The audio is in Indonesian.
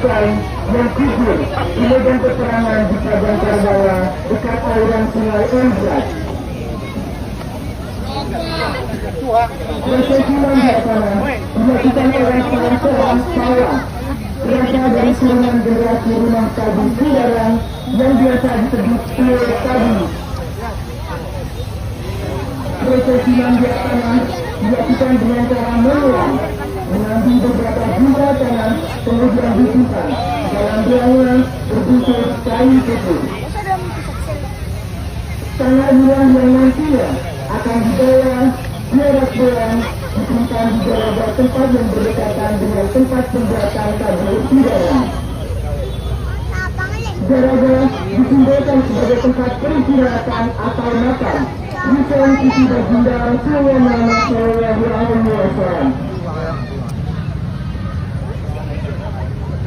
bangkai yang gugur di medan peperangan di Padang Karbala dekat aliran Sungai Euphrat. Prosesi Manjatana dilakukan oleh seorang sawah berasal dari turunan generasi rumah Kabi Sidarang yang biasa disebut Pil Kabi. Prosesi Manjatana dilakukan dengan cara mengulang, mengambil beberapa bunga tanah, kemudian disimpan dalam bilangan berbungkus kain putih. Tanah liang yang nantinya akan dibawa jarak bulan disimpan di dalam tempat yang berdekatan dengan tempat pembuatan kabel Sidarang. Jaraga disimbolkan sebagai tempat peristirahatan atau makan. Bukan isi baginda Sallallahu Alaihi Wasallam.